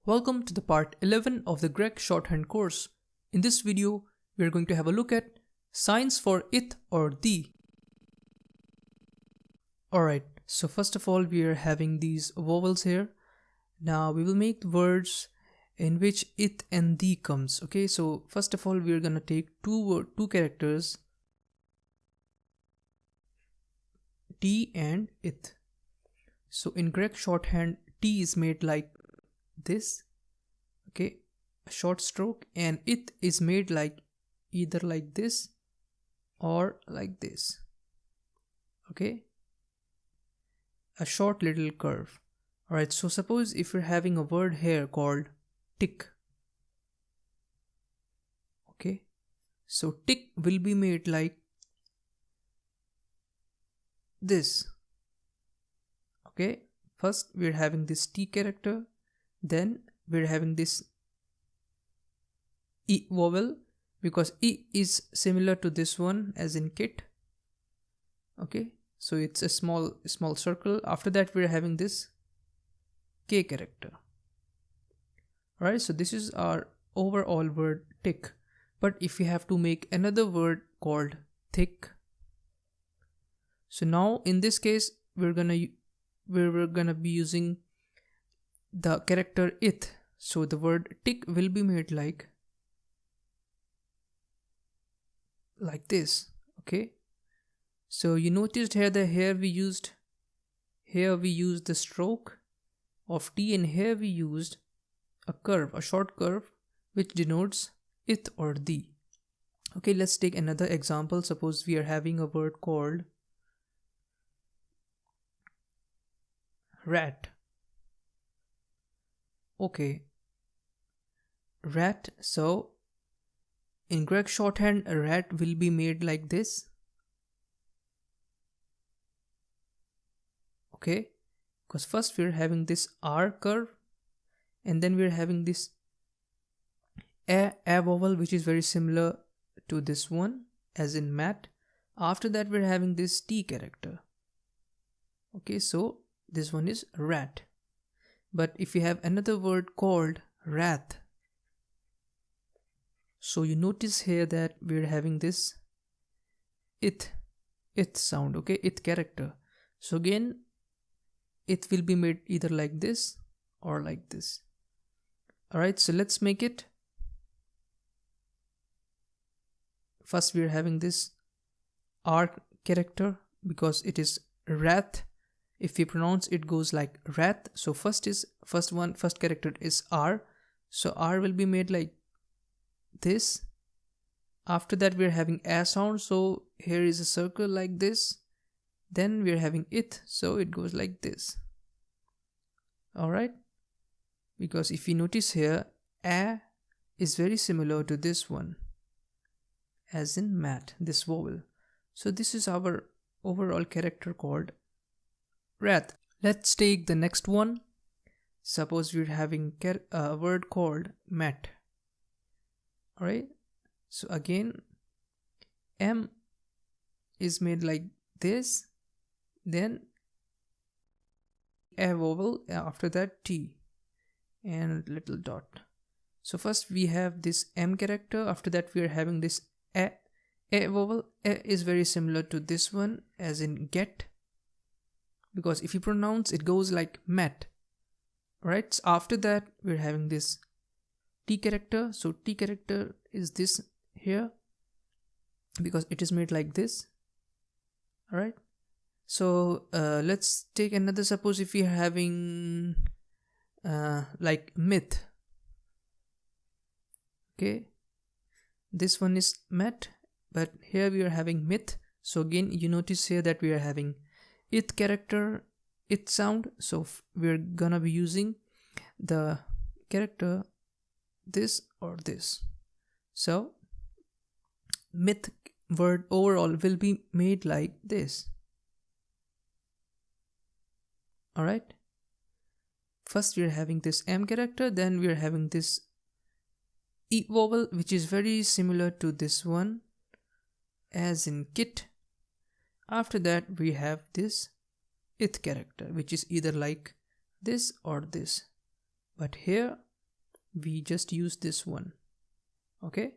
Welcome to the part 11 of the Gregg Shorthand course. In this video, we are going to have a look at signs for it or the. Alright, so first of all, we are having these vowels here. Now we will make words in which it and the comes. Okay, so first of all, we are going to take two characters, T and it. So in Gregg Shorthand, T is made like this, okay, a short stroke, and it is made like either like this or like this, okay, a short little curve. Alright, so suppose if you're having a word here called tick, okay, so tick will be made like this, okay. First we're having this T character, then we're having this E vowel, because E is similar to this one as in kit, okay, so it's a small circle. After that we're having this K character. Alright, so this is our overall word tick. But if we have to make another word called thick, so now in this case we're gonna be using the character it. So the word tick will be made like this, okay. So you noticed here that here we used the stroke of T, and here we used a curve, a short curve, which denotes it or the. Okay, let's take another example. Suppose we are having a word called rat. Okay, rat. So in Gregg Shorthand, a rat will be made like this, okay, because first we're having this R curve, and then we're having this a vowel, which is very similar to this one as in mat. After that we're having this T character, okay, so this one is rat. But if you have another word called wrath, so you notice here that we're having this it sound, okay, it character. So again, it will be made either like this or like this. Alright, so let's make it. First we're having this R character because it is wrath. If we pronounce it goes like wrath, so first character is R, so R will be made like this. After that we're having a sound, so here is a circle like this. Then we're having it, so it goes like this. Alright, because if you notice here, a is very similar to this one as in mat, this vowel. So this is our overall character called wrath. Let's take the next one. Suppose we're having a word called mat. Alright, so again, M is made like this, then a vowel, after that T and little dot. So first we have this M character, after that we are having this a vowel. A is very similar to this one as in get, because if you pronounce it goes like mat. Right, so after that we're having this T character, so T character is this here because it is made like this. Alright, so let's take another. Suppose if we are having like myth, okay, this one is mat, but here we are having myth. So again, you notice here that we are having it character, it sound, so we're gonna be using the character this or this. So myth word overall will be made like this. Alright, first we're having this M character, then we're having this E vowel, which is very similar to this one as in kit. After that we have this it character, which is either like this or this. But here we just use this one. Okay,